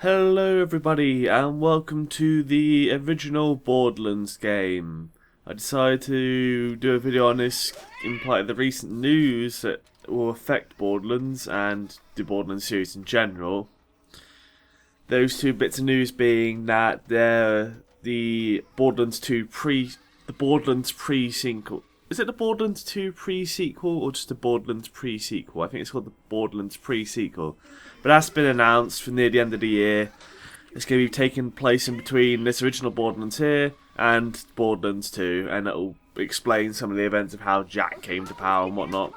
Hello everybody and welcome to the original Borderlands game. I decided to do a video on this in light of the recent news that will affect Borderlands and the Borderlands series in general. Those two bits of news being that the Borderlands 2 pre-sequel. Is it the Borderlands 2 pre-sequel or just the Borderlands pre-sequel? I think it's called the Borderlands pre-sequel. But that's been announced for near the end of the year. It's going to be taking place in between this original Borderlands here and Borderlands 2. And it'll explain some of the events of how Jack came to power and whatnot.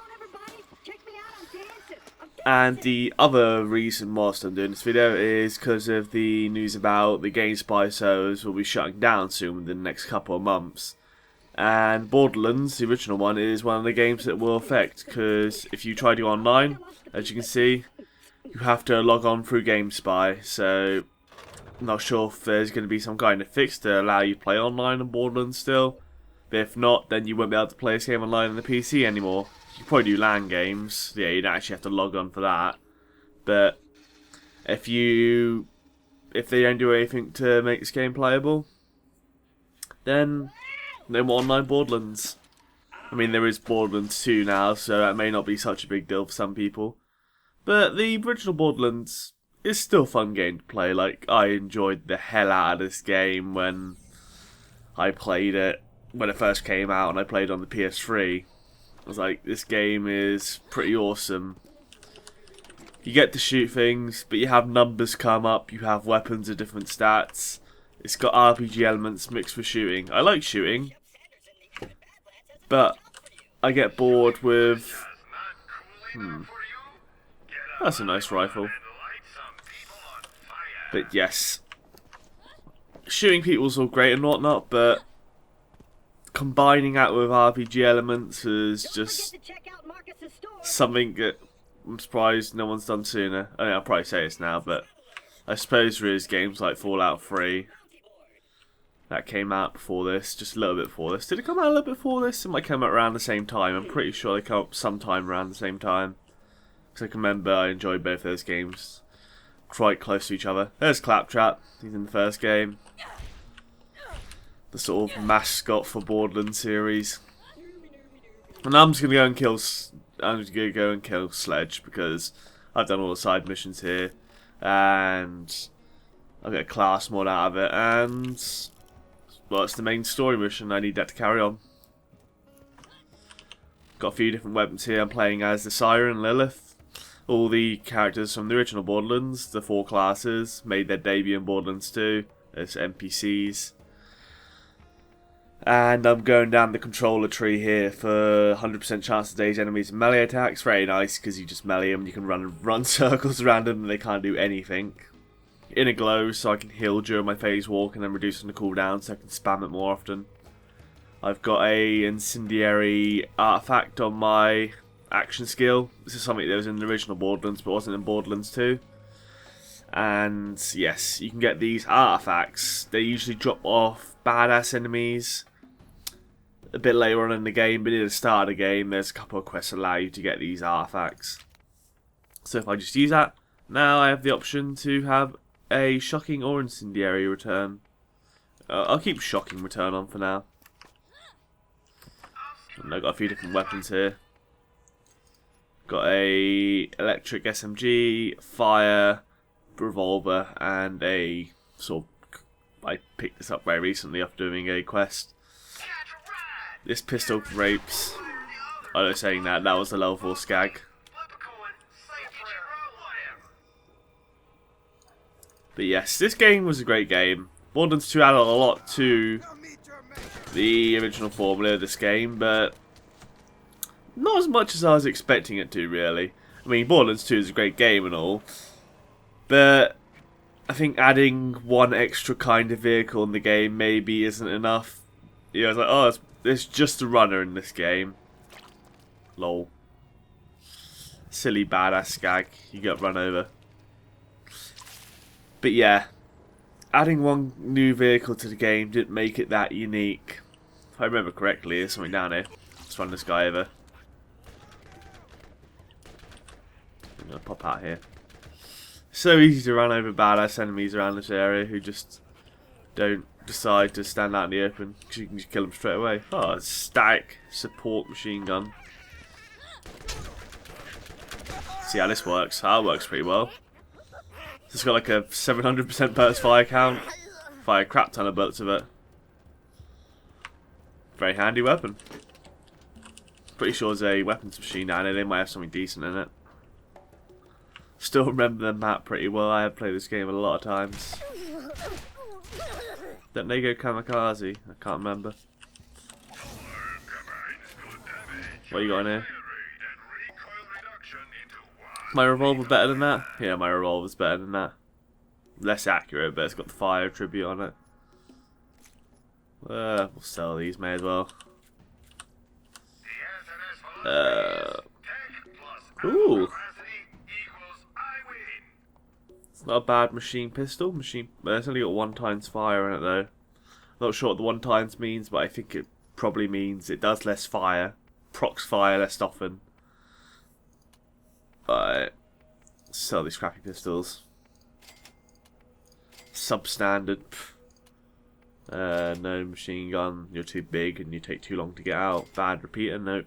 And the other reason whilst I'm doing this video is because of the news about the GameSpy servers will be shutting down soon within the next couple of months. And Borderlands, the original one, is one of the games that will affect, because if you try to go online, as you can see, you have to log on through GameSpy. So, I'm not sure if there's going to be some kind of fix to allow you to play online in Borderlands still. But if not, then you won't be able to play this game online on the PC anymore. You can probably do LAN games. Yeah, you'd actually have to log on for that. But if they don't do anything to make this game playable, then no more online Borderlands. I mean, there is Borderlands 2 now, so that may not be such a big deal for some people. But the original Borderlands is still a fun game to play. Like, I enjoyed the hell out of this game when I played it, when it first came out and I played on the PS3. I was like, this game is pretty awesome. You get to shoot things, but you have numbers come up, you have weapons of different stats. It's got RPG elements mixed with shooting. I like shooting, but I get bored with... That's a nice rifle. But yes, shooting people's all great and whatnot, but combining that with RPG elements is just something that I'm surprised no one's done sooner. I mean, I'll probably say this now, but I suppose there is games like Fallout 3 that came out before this, just a little bit before this. Did it come out a little bit before this? It might come out around the same time. I'm pretty sure they come up sometime around the same time. Because I can remember I enjoyed both those games quite close to each other. There's Claptrap. He's in the first game. The sort of mascot for Borderlands series. And I'm just gonna go and kill Sledge because I've done all the side missions here, and I'll get a class mod out of it, and well, it's the main story mission. I need that to carry on. Got a few different weapons here. I'm playing as the Siren, Lilith. All the characters from the original Borderlands, the 4 classes, made their debut in Borderlands 2 as NPCs. And I'm going down the controller tree here for 100% chance to dodge enemies and melee attacks. Very nice, because you just melee them and you can run circles around them and they can't do anything. Inner glow, so I can heal during my phase walk and then reducing the cooldown so I can spam it more often. I've got a incendiary artifact on my action skill. This is something that was in the original Borderlands but wasn't in Borderlands 2. And yes, you can get these artifacts. They usually drop off badass enemies a bit later on in the game, but near the start of the game there's a couple of quests that allow you to get these artifacts. So if I just use that, now I have the option to have a shocking or incendiary return. I'll keep shocking return on for now. And I've got a few different weapons here. Got a electric SMG, fire, revolver, and a sort of... I picked this up very recently after doing a quest. This pistol rapes. I was saying that was the level 4 skag. But yes, this game was a great game. Borderlands 2 added a lot to the original formula of this game, but not as much as I was expecting it to, really. I mean, Borderlands 2 is a great game and all, but I think adding one extra kind of vehicle in the game maybe isn't enough. You know, it's like, oh, there's just a runner in this game. Lol. Silly badass skag. You get run over. But yeah, adding one new vehicle to the game didn't make it that unique. If I remember correctly, there's something down here. Let's run this guy over. I'm going to pop out here. So easy to run over badass enemies around this area who just don't decide to stand out in the open because you can just kill them straight away. Oh, it's static support machine gun. See how this works. That works pretty well. It's got like a 700% burst fire count. Fire a crap ton of bullets of it. Very handy weapon. Pretty sure it's a weapons machine now. They might have something decent in it. Still remember the map pretty well. I have played this game a lot of times. Don't they go kamikaze? I can't remember. What you got in here? My revolver better than that? Yeah, my revolver's better than that. Less accurate, but it's got the fire attribute on it. We'll sell these, may as well. Ooh. It's not a bad machine pistol. It's only got 1 times fire in it though. Not sure what the 1 times means, but I think it probably means it does less fire. Procs fire less often. But sell these crappy pistols. Substandard. No machine gun. You're too big and you take too long to get out. Bad repeater. Nope.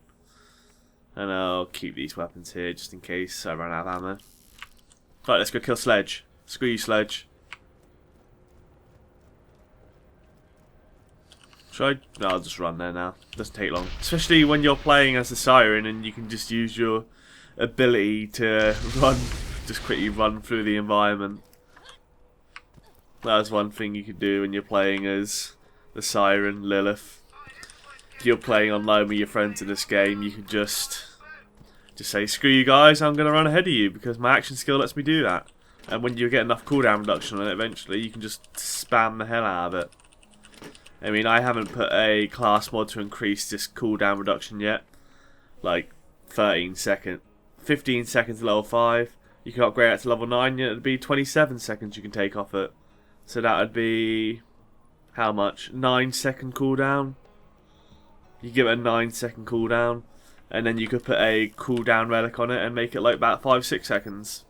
And I'll keep these weapons here just in case I run out of ammo. Right, let's go kill Sledge. Screw you, Sledge. Should I? No, I'll just run there now. Doesn't take long. Especially when you're playing as a Siren and you can just use your ability to run, just quickly run through the environment. That's one thing you can do when you're playing as the Siren Lilith. If you're playing online with your friends in this game, you can just say, screw you guys, I'm going to run ahead of you because my action skill lets me do that. And when you get enough cooldown reduction on it, eventually you can just spam the hell out of it. I mean, I haven't put a class mod to increase this cooldown reduction yet. Like 15 seconds to level 5. You can upgrade it to level 9, it would be 27 seconds you can take off it. So that would be, how much? 9-second cooldown. You give it a 9-second cooldown, and then you could put a cooldown relic on it and make it like about 5-6 seconds.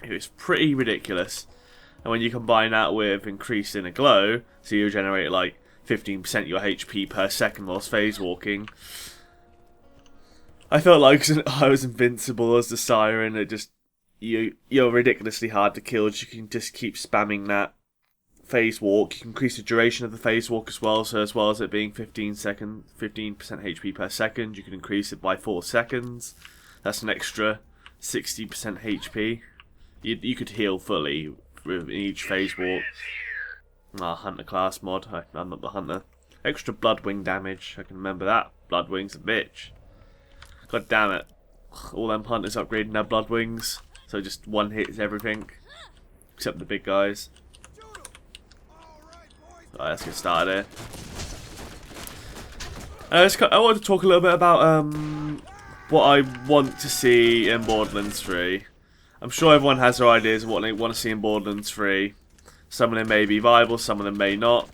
It's pretty ridiculous. And when you combine that with increasing a glow, so you generate like 15% your HP per second whilst phase walking. I felt like I was invincible as the Siren. It just, you're ridiculously hard to kill. You can just keep spamming that phase walk. You can increase the duration of the phase walk as well. So as well as it being 15% HP per second, you can increase it by 4 seconds. That's an extra 60% HP. You could heal fully with each phase walk. Hunter class mod. I'm not the hunter. Extra Bloodwing damage. I can remember that. Bloodwing's a bitch. God damn it. All them hunters upgrading their Bloodwings. So just one hits everything. Except the big guys. Alright, let's get started here. I want to talk a little bit about what I want to see in Borderlands 3. I'm sure everyone has their ideas of what they want to see in Borderlands 3. Some of them may be viable, some of them may not.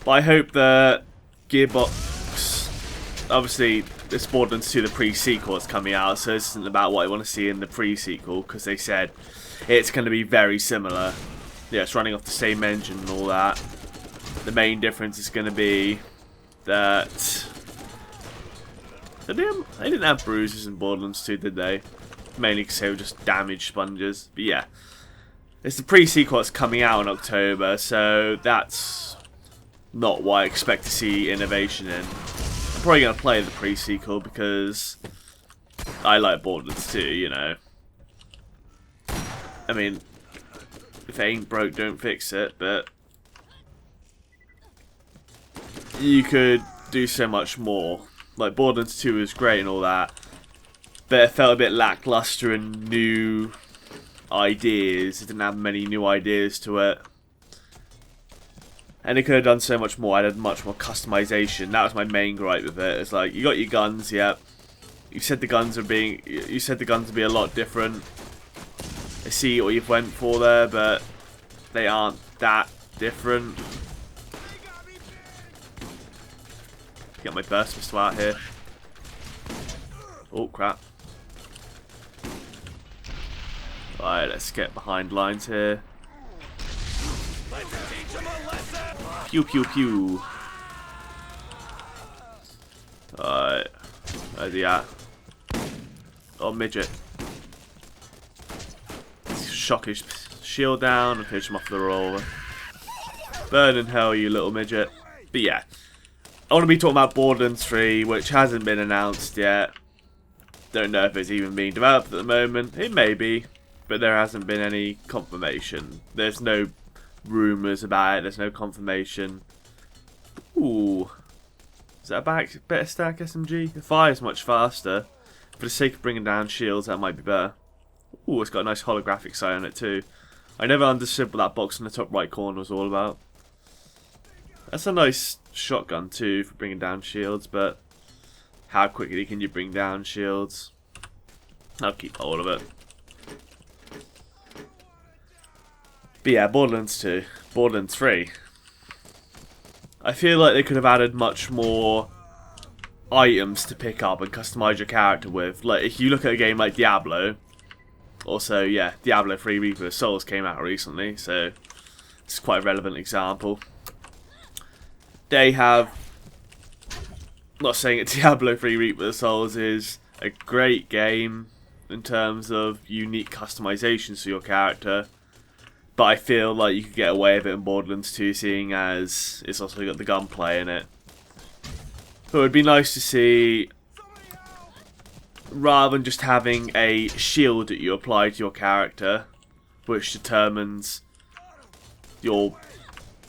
But I hope that Gearbox... Obviously, this Borderlands 2, the pre-sequel, is coming out, so this isn't about what I want to see in the pre-sequel, because they said it's going to be very similar. Yeah, it's running off the same engine and all that. The main difference is going to be that... They didn't have bruises in Borderlands 2, did they? Mainly because they were just damage sponges. But yeah. It's the pre-sequel that's coming out in October, so that's not what I expect to see innovation in. I'm probably going to play the pre-sequel because I like Borderlands 2, you know. I mean, if it ain't broke, don't fix it, but you could do so much more. Like, Borderlands 2 is great and all that, but it felt a bit lackluster in new ideas. It didn't have many new ideas to it. And it could have done so much more, added much more customization. That was my main gripe with it. It's like, you got your guns, yep. You said the guns would be a lot different. I see what you've went for there, but they aren't that different. Get my burst pistol out here. Oh crap. Alright, let's get behind lines here. Pew pew pew. Alright. Where's he at? Oh, midget. Shock his shield down and finish him off the roller. Burn in hell, you little midget. But yeah. I want to be talking about Borderlands 3, which hasn't been announced yet. Don't know if it's even being developed at the moment. It may be, but there hasn't been any confirmation. There's no rumours about it. There's no confirmation. Ooh. Is that a better stack SMG? The fire's much faster. For the sake of bringing down shields, that might be better. Ooh, it's got a nice holographic sight on it too. I never understood what that box in the top right corner was all about. That's a nice shotgun too for bringing down shields, but how quickly can you bring down shields? I'll keep hold of it. But yeah, Borderlands 2. Borderlands 3. I feel like they could have added much more items to pick up and customize your character with. Like, if you look at a game like Diablo, also, yeah, Diablo 3 Reaper of Souls came out recently, so it's quite a relevant example. They have, not saying that Diablo 3 Reaper of Souls is a great game in terms of unique customizations for your character, but I feel like you could get away with it in Borderlands 2, seeing as it's also got the gunplay in it. So it would be nice to see, rather than just having a shield that you apply to your character, which determines your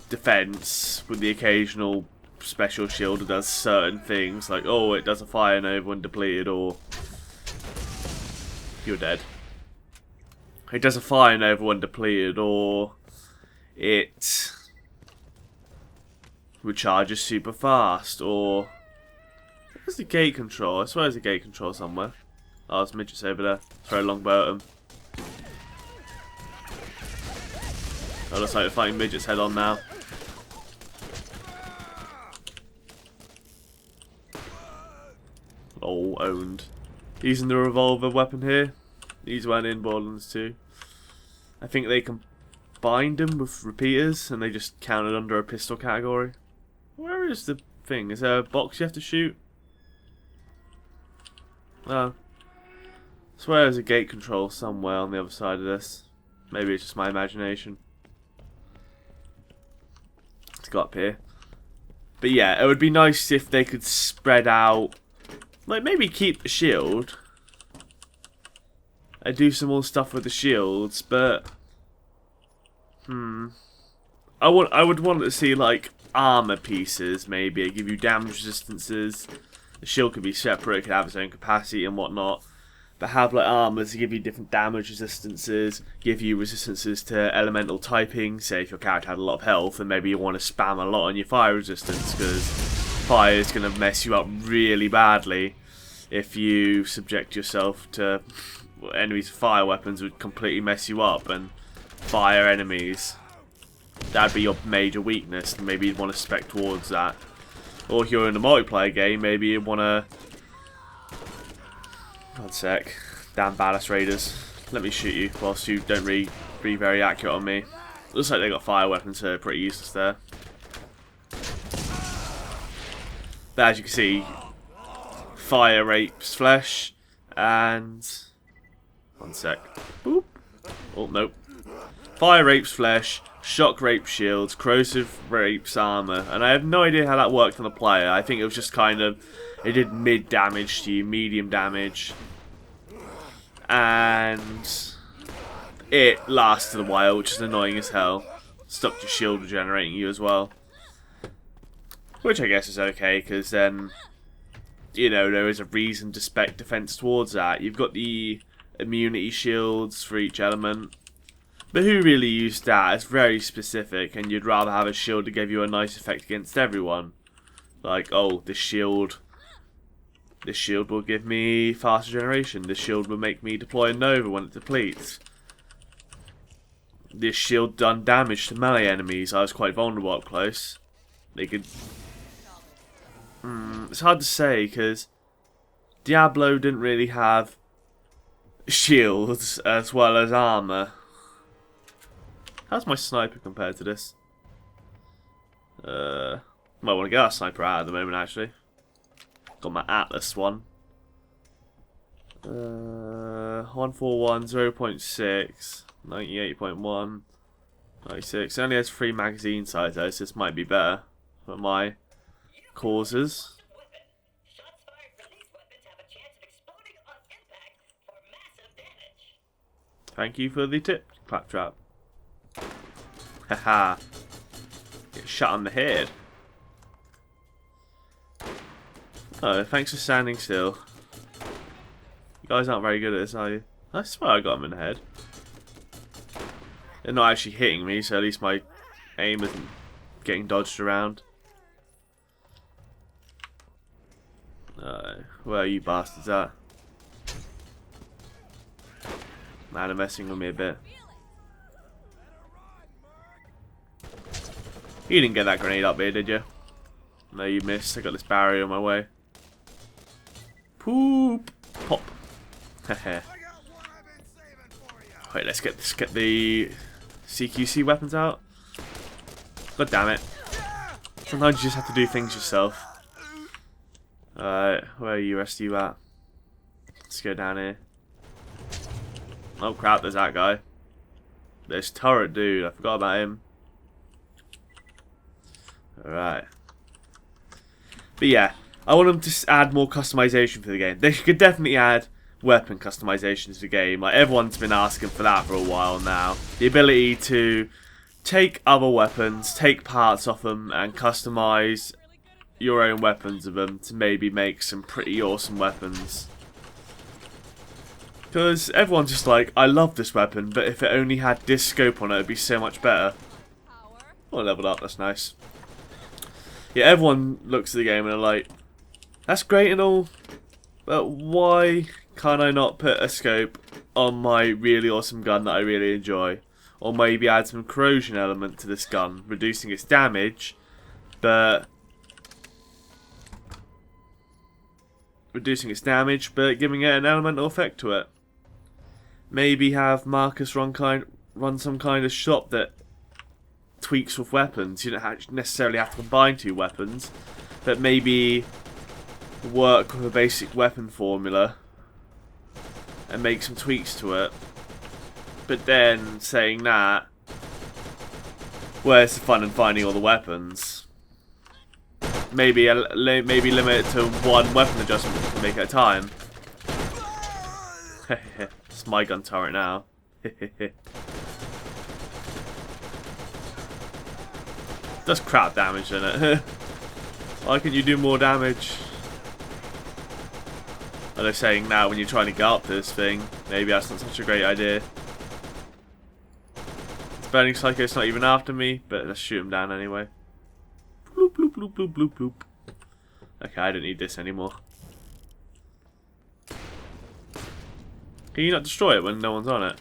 defense with the occasional special shield that does certain things, like, oh, it does a fire nova when depleted, or you're dead. It does a fire nova when depleted, or it recharges super fast, or where's the gate control? I swear there's a gate control somewhere. Oh, there's midgets over there. Throw a longbow at them. Oh, looks like we're fighting midgets head on now. Oh, owned. Using the revolver weapon here. These weren't in Borderlands 2. I think they combined them with repeaters and they just counted under a pistol category. Where is the thing? Is there a box you have to shoot? Oh. I swear there's a gate control somewhere on the other side of this. Maybe it's just my imagination. Let's go up here. But yeah, it would be nice if they could spread out. Like, maybe keep the shield. I do some more stuff with the shields, but I would want to see like armor pieces, maybe give you damage resistances. The shield could be separate, it could have its own capacity and whatnot, but have like armors to give you different damage resistances, give you resistances to elemental typing. Say if your character had a lot of health, and maybe you want to spam a lot on your fire resistance because fire is going to mess you up really badly if you subject yourself to enemies' fire weapons. Would completely mess you up, and fire enemies, that'd be your major weakness, and maybe you'd want to spec towards that. Or if you're in a multiplayer game, maybe you'd want to... One sec. Damn ballast raiders. Let me shoot you whilst you don't really be very accurate on me. Looks like they got fire weapons, so they're pretty useless there. But as you can see, fire rapes flesh, and... One sec. Boop. Oh, nope. Fire rapes flesh, shock rapes shields, corrosive rapes armor, and I have no idea how that worked on the player. I think it was just kind of, it did mid damage to you, medium damage, and it lasted a while, which is annoying as hell. Stopped your shield regenerating you as well, which I guess is okay, because then, you know, there is a reason to spec defense towards that. You've got the immunity shields for each element, but who really used that? It's very specific, and you'd rather have a shield to give you a nice effect against everyone. Like, oh, this shield will give me faster generation. This shield will make me deploy a Nova when it depletes. This shield done damage to melee enemies. I was quite vulnerable up close. They could... it's hard to say, because Diablo didn't really have shields as well as armor. How's my sniper compared to this? Might want to get that sniper out at the moment, actually. Got my Atlas one. 141, 0.6, 98.1, 96. It only has 3 magazine size though, so this might be better for my causes. Thank you for the tip, Claptrap. Haha. Get shot on the head. Oh, thanks for standing still. You guys aren't very good at this, are you? I swear I got them in the head. They're not actually hitting me, so at least my aim isn't getting dodged around. Where are you bastards at? Man, they're messing with me a bit. You didn't get that grenade up here, did you? No, you missed. I got this barrier on my way. Poop! Pop! Hehe. Wait, let's get the CQC weapons out. God damn it. Sometimes you just have to do things yourself. Alright, where are you, rest of you at? Let's go down here. Oh crap, there's that guy. There's Turret Dude, I forgot about him. Alright. But yeah, I want them to add more customization for the game. They could definitely add weapon customizations to the game. Like, everyone's been asking for that for a while now. The ability to take other weapons, take parts off them, and customize your own weapons of them to maybe make some pretty awesome weapons. Because everyone's just like, I love this weapon, but if it only had this scope on it, it'd be so much better. Oh, leveled up, that's nice. Yeah, everyone looks at the game and they're like, that's great and all, but why can't I not put a scope on my really awesome gun that I really enjoy? Or maybe add some corrosion element to this gun, reducing its damage, but giving it an elemental effect to it. Maybe have Marcus run some kind of shop that tweaks with weapons. You don't necessarily have to combine 2 weapons, but maybe work with a basic weapon formula and make some tweaks to it. But then, saying that, where's the fun in finding all the weapons? Maybe limit it to 1 weapon adjustment you can make at a time. It's my gun turret now. Does crap damage in it. Why can't you do more damage? Are they saying now when you're trying to get up to this thing, maybe that's not such a great idea. This Burning Psycho's not even after me, but let's shoot him down anyway. Bloop, bloop, bloop, bloop, bloop, bloop. Okay, I don't need this anymore. Can you not destroy it when no one's on it?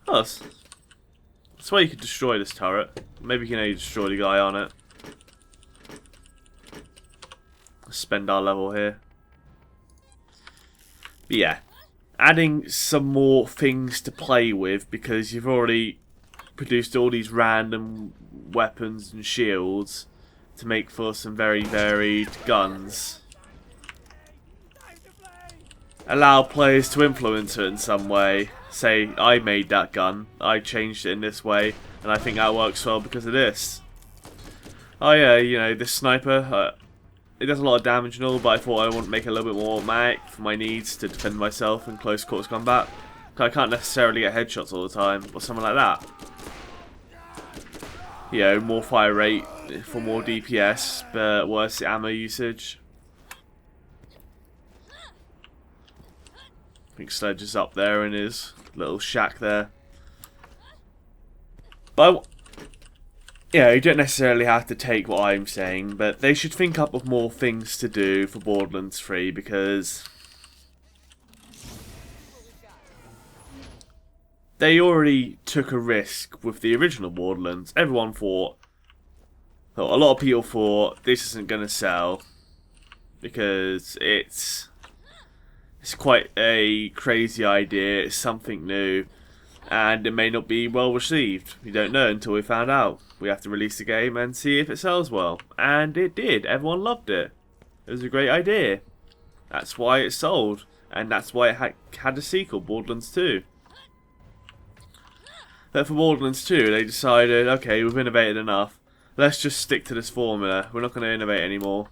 Oh, that's why you could destroy this turret. Maybe you can only destroy the guy on it. Let's spend our level here. But yeah, adding some more things to play with, because you've already produced all these random weapons and shields to make for some very varied guns. Allow players to influence it in some way. Say, I made that gun, I changed it in this way, and I think that works well because of this. Oh yeah, you know, this sniper, it does a lot of damage and all, but I thought I want to make it a little bit more automatic for my needs to defend myself in close quarters combat. I can't necessarily get headshots all the time, or something like that. You know, more fire rate for more DPS, but worse ammo usage. I think Sledge is up there in his little shack there. But, yeah, you don't necessarily have to take what I'm saying, but they should think up of more things to do for Borderlands 3, because they already took a risk with the original Borderlands. Everyone thought, well, a lot of people thought this isn't going to sell because it's It's quite a crazy idea, it's something new, and it may not be well received. We don't know until we found out. We have to release the game and see if it sells well. And it did, everyone loved it. It was a great idea. That's why it sold, and that's why it had a sequel, Borderlands 2. But for Borderlands 2, they decided, okay, we've innovated enough. Let's just stick to this formula. We're not going to innovate anymore.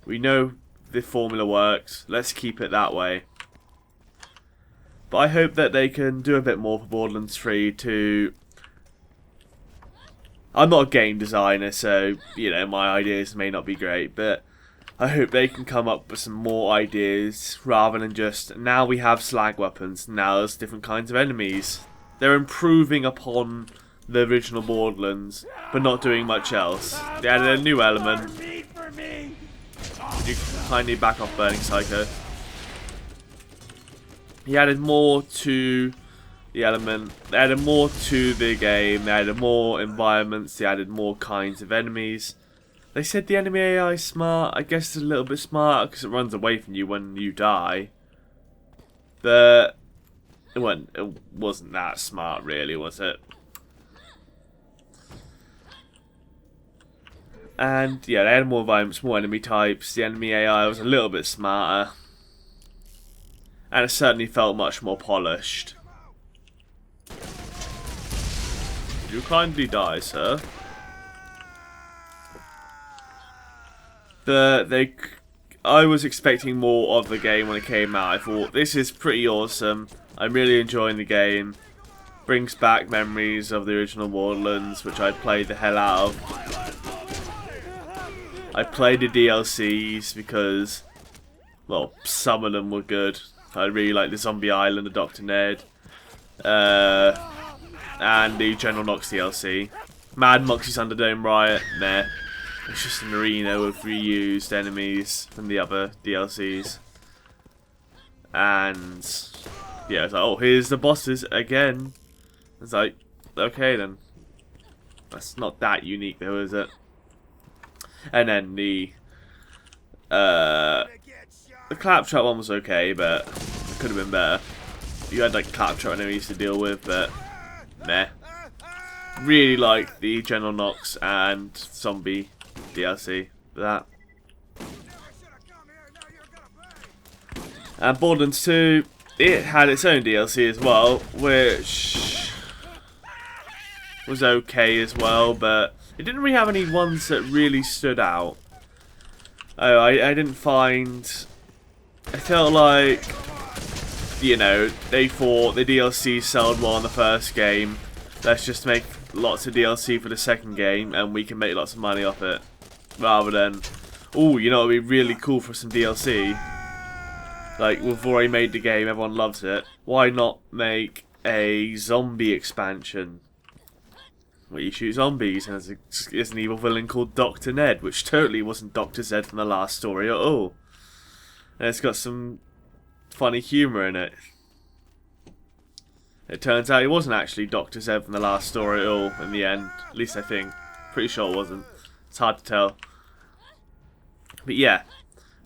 We know the formula works. Let's keep it that way. But I hope that they can do a bit more for Borderlands 3 to... I'm not a game designer, so, you know, my ideas may not be great, but I hope they can come up with some more ideas rather than just, now we have slag weapons, now there's different kinds of enemies. They're improving upon the original Borderlands, but not doing much else. They added a new element. Could you kindly back off, Burning Psycho? He added more to the element. They added more to the game. They added more environments. They added more kinds of enemies. They said the enemy AI is smart. I guess it's a little bit smarter because it runs away from you when you die. But it wasn't that smart, really, was it? And yeah, they had more environments, more enemy types. The enemy AI was a little bit smarter. And it certainly felt much more polished. You kindly die, sir. I was expecting more of the game when it came out. I thought, this is pretty awesome. I'm really enjoying the game. Brings back memories of the original Borderlands, which I played the hell out of. I played the DLCs because, well, some of them were good. I really like the Zombie Island, the Dr. Ned, and the General Knox DLC. Mad Moxie's Underdome Riot, meh. It's just an arena with reused enemies from the other DLCs. And yeah, it's like, oh, here's the bosses again. It's like, okay then. That's not that unique though, is it? And then the Claptrap one was okay, but it could have been better. You had like Claptrap enemies to deal with, but meh. Really like the General Knox and Zombie DLC for that. And Borderlands 2, it had its own DLC as well, which was okay as well, but it didn't really have any ones that really stood out. Oh, I didn't find... I felt like, you know, they thought the DLC sold well in the first game. Let's just make lots of DLC for the second game and we can make lots of money off it. Rather than, oh, you know, it'd be really cool for some DLC. Like, we've already made the game, everyone loves it. Why not make a zombie expansion? Where you shoot zombies and there's an evil villain called Dr. Ned, which totally wasn't Dr. Zed from the last story at all. And it's got some funny humour in it. It turns out it wasn't actually Dr. Zed from the last story at all in the end. At least I think. Pretty sure it wasn't. It's hard to tell. But yeah,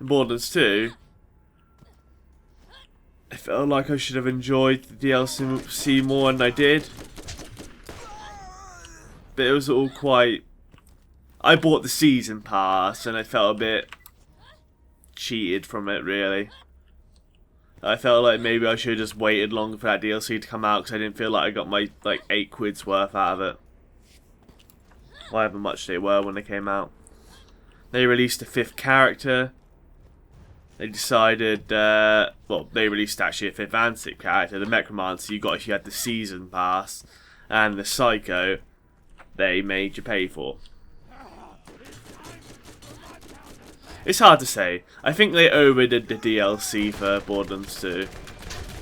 in Borderlands 2, I felt like I should have enjoyed the DLC more than I did. But it was all quite... I bought the season pass and I felt a bit cheated from it, really. I felt like maybe I should have just waited longer for that DLC to come out because I didn't feel like I got my like 8 quid's worth out of it. However much they were when they came out. They released a 5th character. They decided, well, they released actually a 5th and 6th character. The Necromancer you got if you had the season pass, and the Psycho they made you pay for. It's hard to say. I think they overdid the DLC for Borderlands 2,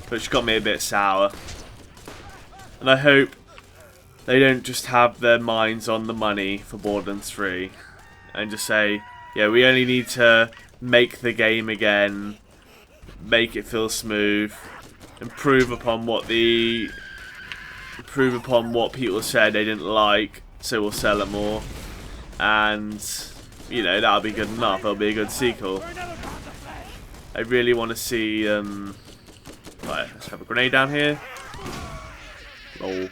which got me a bit sour. And I hope they don't just have their minds on the money for Borderlands 3 and just say, yeah, we only need to make the game again, make it feel smooth, improve upon what people said they didn't like, so we'll sell it more, and you know, that'll be good enough. It'll be a good sequel. I really want to see. Right, let's have a grenade down here. Lol.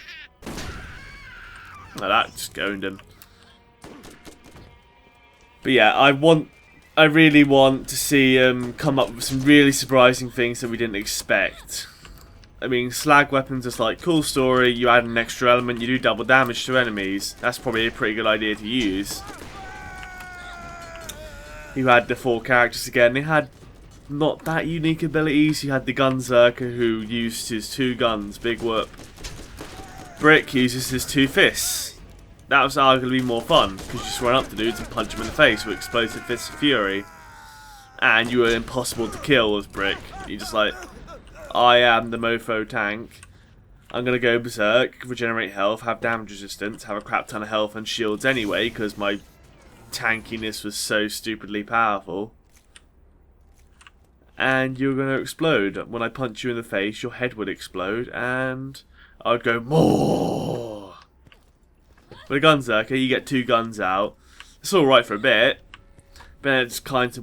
Like that, just owned him. But yeah, I really want to see come up with some really surprising things that we didn't expect. I mean, slag weapons is like, cool story, you add an extra element, you do double damage to enemies. That's probably a pretty good idea to use. You had the 4 characters again, they had not that unique abilities. You had the Gunzerker who used his 2 guns, big whoop. Brick uses his 2 fists. That was arguably more fun, because you just run up to dudes and punch them in the face with explosive fists of fury. And you were impossible to kill with Brick. You're just like, I am the mofo tank. I'm going to go berserk, regenerate health, have damage resistance, have a crap ton of health and shields anyway, because my tankiness was so stupidly powerful. And you're going to explode. When I punch you in the face, your head would explode, and I would go, more! With a Gunzerker, you get 2 guns out. It's alright for a bit, but then it just kind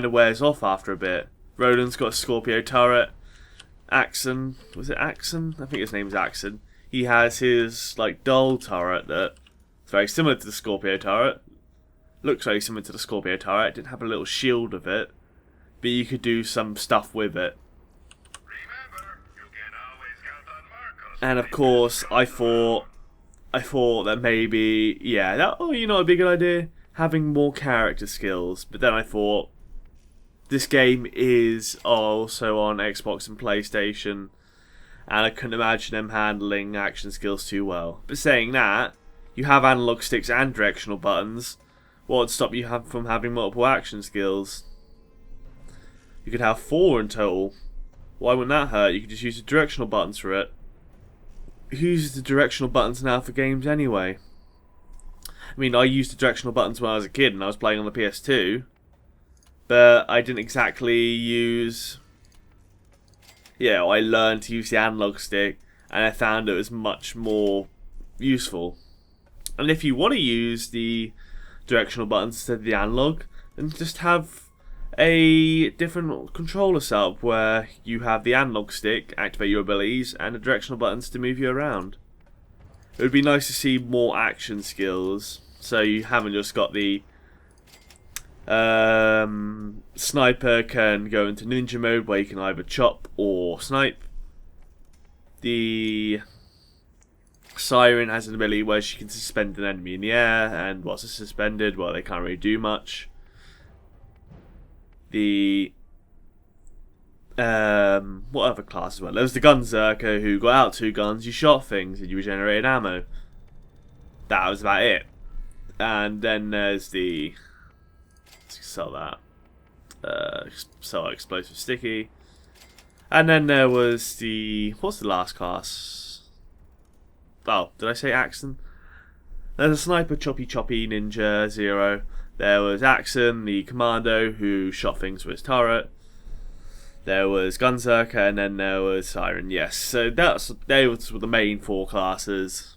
of wears off after a bit. Roland's got a Scorpio turret. Axon, was it Axon? I think his name's Axon. He has his like dull turret that's very similar to the Scorpio turret. Looks very similar to the Scorpio turret. It didn't have a little shield of it, but you could do some stuff with it. Remember, you can always count on Marcos. And of course, I thought that maybe, yeah, you know, it'd be a good idea, having more character skills. But then I thought, this game is also on Xbox and PlayStation, and I couldn't imagine them handling action skills too well. But saying that, you have analog sticks and directional buttons. What would stop you from having multiple action skills? You could have 4 in total. Why wouldn't that hurt? You could just use the directional buttons for it. Who uses the directional buttons now for games anyway? I mean, I used the directional buttons when I was a kid and I was playing on the PS2. But I didn't exactly use... Yeah, I learned to use the analog stick, and I found it was much more useful. And if you want to use the directional buttons instead of the analog, then just have a different controller setup where you have the analog stick, activate your abilities, and the directional buttons to move you around. It would be nice to see more action skills, so you haven't just got the sniper can go into ninja mode where you can either chop or snipe. The siren has an ability where she can suspend an enemy in the air, and whilst it's suspended, well, they can't really do much. The what other classes were there? Was the Gunzerker who got out 2 guns, you shot things and you regenerated ammo. That was about it. And then there's the sell that. Sell explosive sticky. And then there was the... what's the last class? Oh, did I say Axon? There's a sniper choppy ninja 0. There was Axon, the commando who shot things with his turret. There was Gunzerker, and then there was Siren. Yes, so they were the main 4 classes.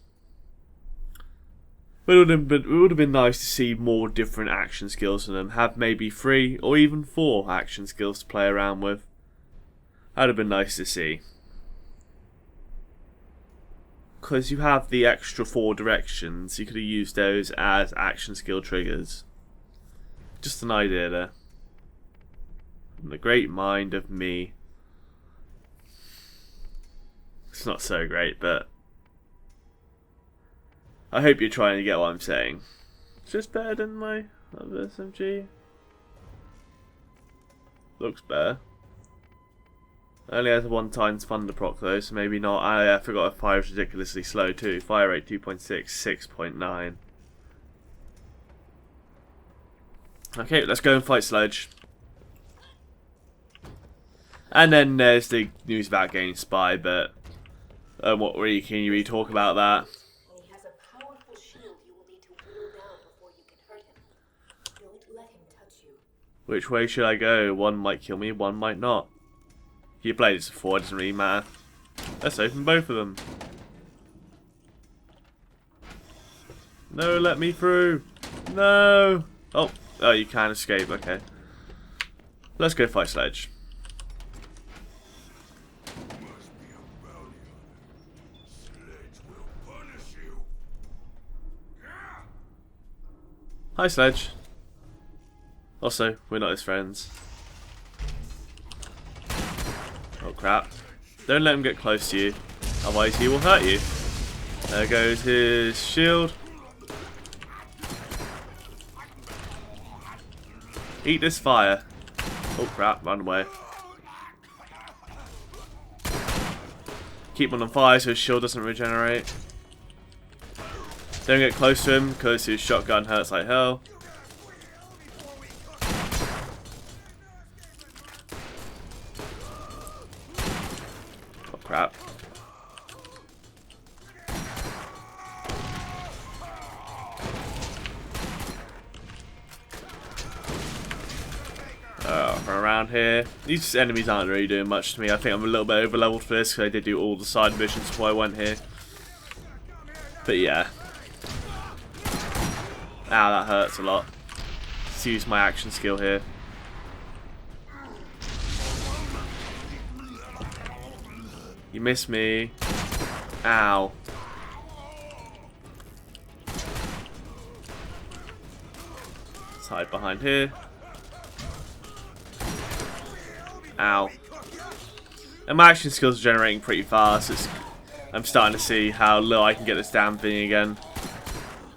But it would have been nice to see more different action skills in them. Have maybe 3 or even 4 action skills to play around with. That would have been nice to see. Because you have the extra 4 directions, you could have used those as action skill triggers. Just an idea there. From the great mind of me. It's not so great, but I hope you're trying to get what I'm saying. It's just better than my other SMG. Looks better. Only has a 1x thunder proc though, so maybe not. I forgot if fire is ridiculously slow too. Fire rate 2.6, 6.9. Okay, let's go and fight Sledge. And then there's the news about getting Spy, but what really can you really talk about that? He has a powerful shield you will need to whittle down before you can hurt him. Don't let him touch you. Which way should I go? One might kill me, one might not. You played this before, it doesn't really matter. Let's open both of them. No, let me through. No. Oh, you can escape, okay. Let's go fight Sledge. Hi, Sledge. Also, we're not his friends. Oh crap. Don't let him get close to you, otherwise he will hurt you. There goes his shield. Eat this fire. Oh crap, run away. Keep him on fire so his shield doesn't regenerate. Don't get close to him because his shotgun hurts like hell. Oh crap. From around here. These enemies aren't really doing much to me. I think I'm a little bit over leveled for this because I did do all the side missions before I went here. But yeah. Ow, that hurts a lot. Let's use my action skill here. You missed me. Ow. Let's hide behind here. Ow. And my action skills are generating pretty fast. I'm starting to see how low I can get this damn thing again.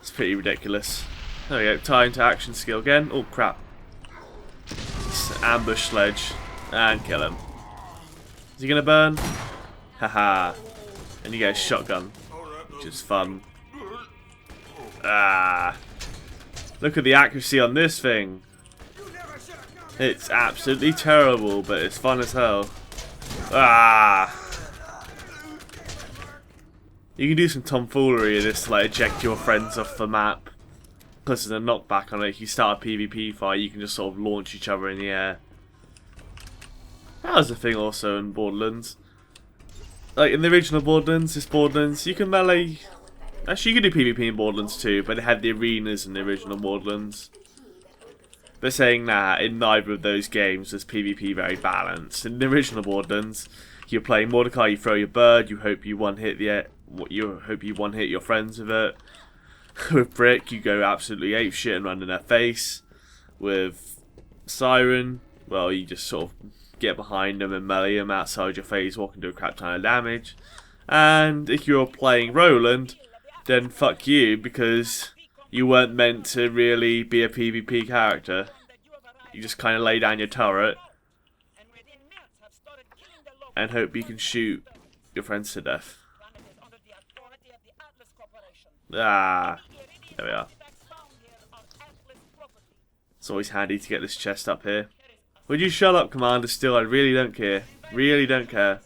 It's pretty ridiculous. There we go, tie into action skill again. Oh crap. Just ambush Sledge and kill him. Is he gonna burn? Haha. And you get a shotgun, which is fun. Ah. Look at the accuracy on this thing. It's absolutely terrible, but it's fun as hell. Ah! You can do some tomfoolery in this to like eject your friends off the map. Plus there's a knockback on it. If you start a PvP fight, you can just sort of launch each other in the air. That was a thing also in Borderlands. Like in the original Borderlands, you can melee. Actually, you can do PvP in Borderlands too, but it had the arenas in the original Borderlands. But saying that, in neither of those games was PvP very balanced. In the original Borderlands, you're playing Mordecai, you throw your bird, you hope you one hit your friends with it. With Brick, you go absolutely apeshit and run in their face. With Siren, well, you just sort of get behind them and melee them outside your face, walk and do a crap ton of damage. And if you're playing Roland, then fuck you, because you weren't meant to really be a PvP character. You just kind of lay down your turret and hope you can shoot your friends to death. Ah, there we are. It's always handy to get this chest up here. Would you shut up, Commander? Still, I really don't care. Really don't care.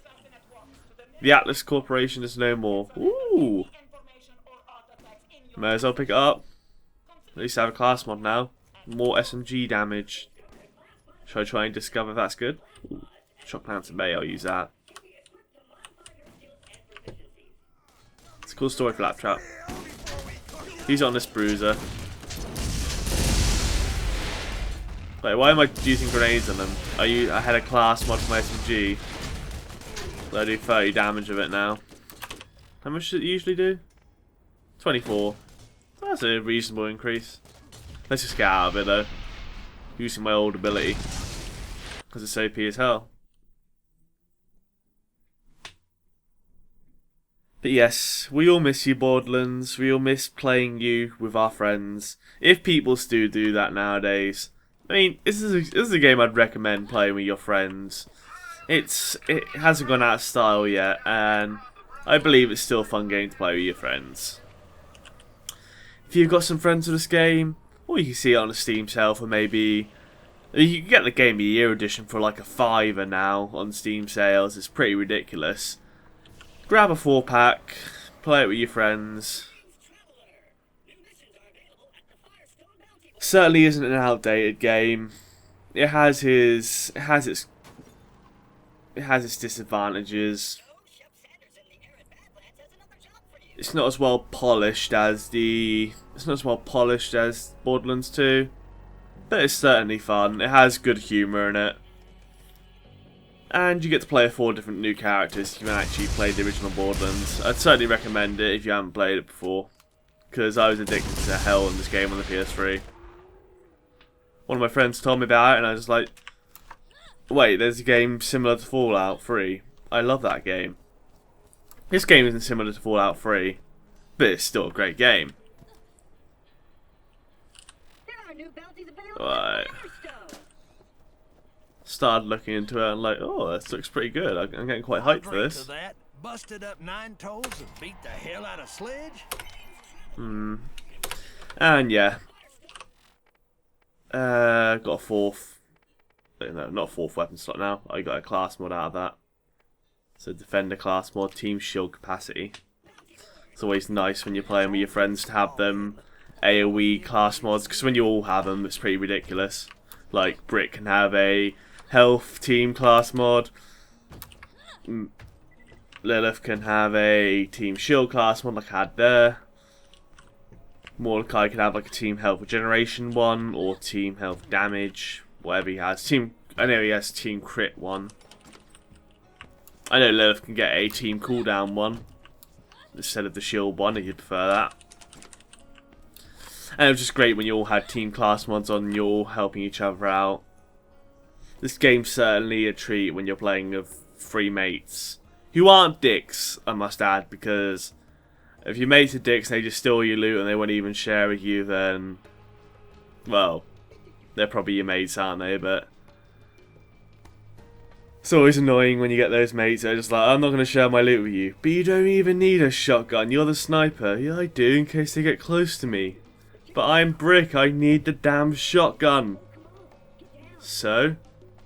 The Atlas Corporation is no more. Ooh. May as well pick it up. At least I have a class mod now. More SMG damage. Should I try and discover if that's good? Ooh. Shock Lancer Bay, I'll use that. It's a cool story for Laptrap. He's on this bruiser. Wait, why am I using grenades on them? I had a class mod for my SMG. I do 30 damage of it now. How much does it usually do? 24. That's a reasonable increase. Let's just get out of it though. Using my old ability. Because it's OP as hell. But yes, we all miss you, Borderlands. We all miss playing you with our friends. If people still do that nowadays. I mean, this is a game I'd recommend playing with your friends. It hasn't gone out of style yet, and I believe it's still a fun game to play with your friends. If you've got some friends with this game, or you can see it on a Steam sale for maybe... You can get the Game of the Year edition for like a $5 now on Steam sales. It's pretty ridiculous. Grab a 4-pack, play it with your friends. Certainly isn't an outdated game. It has its disadvantages. It's not as well polished as Borderlands 2, but it's certainly fun. It has good humour in it. And you get to play 4 different new characters if you haven't actually played the original Borderlands. I'd certainly recommend it if you haven't played it before, because I was addicted to hell in this game on the PS3. one of my friends told me about it, and I was like, wait, there's a game similar to Fallout 3. I love that game. This game isn't similar to Fallout 3, but it's still a great game. Right. Started looking into it and like, oh, this looks pretty good. I'm getting quite hyped for this. Busted up 9 toes and beat the hell out of Sledge. And yeah. Got a 4th. No, not a 4th weapon slot now. I got a class mod out of that. So Defender class mod, Team Shield capacity. It's always nice when you're playing with your friends to have them AoE class mods, because when you all have them, it's pretty ridiculous. Like, Brick can have a health team class mod. Lilith can have a Team Shield class mod like I had there. Mordecai can have like a Team Health Regeneration one, or Team Health Damage, whatever he has. I know he has Team Crit one. I know Lilith can get a Team Cooldown one instead of the Shield one, if you prefer that. And it was just great when you all had team class mods on and you're all helping each other out. This game's certainly a treat when you're playing with 3 mates. Who aren't dicks, I must add, because if your mates are dicks and they just steal your loot and they won't even share with you, then, well, they're probably your mates, aren't they? But it's always annoying when you get those mates that are just like, I'm not going to share my loot with you. But you don't even need a shotgun, you're the sniper. Yeah, I do, in case they get close to me. But I'm Brick, I need the damn shotgun. So,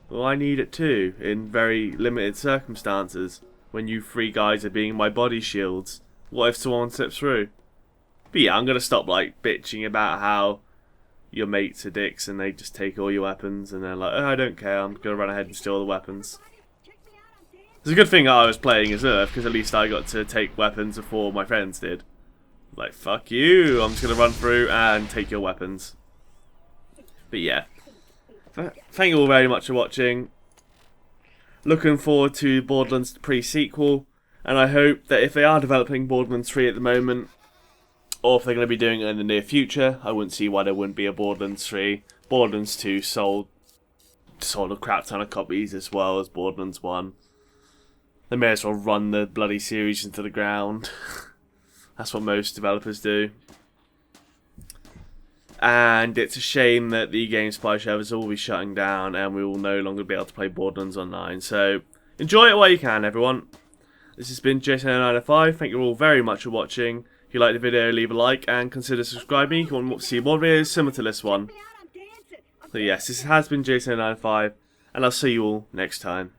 well, I need it too, in very limited circumstances, when you 3 guys are being my body shields. What if someone slips through? But yeah, I'm going to stop like bitching about how your mates are dicks and they just take all your weapons and they're like, oh, I don't care, I'm going to run ahead and steal the weapons. It's a good thing I was playing as Earth, because at least I got to take weapons before my friends did. Like, fuck you, I'm just going to run through and take your weapons. But yeah, thank you all very much for watching. Looking forward to Borderlands pre-sequel, and I hope that if they are developing Borderlands 3 at the moment, or if they're going to be doing it in the near future, I wouldn't see why there wouldn't be a Borderlands 3. Borderlands 2 sold a crap ton of copies as well as Borderlands 1. They may as well run the bloody series into the ground. That's what most developers do. And it's a shame that the GameSpy servers will be shutting down and we will no longer be able to play Borderlands online. So, enjoy it while you can, everyone. This has been Jason905. Thank you all very much for watching. If you liked the video, leave a like and consider subscribing if you want to see more videos similar to this one. So yes, this has been Jason905, and I'll see you all next time.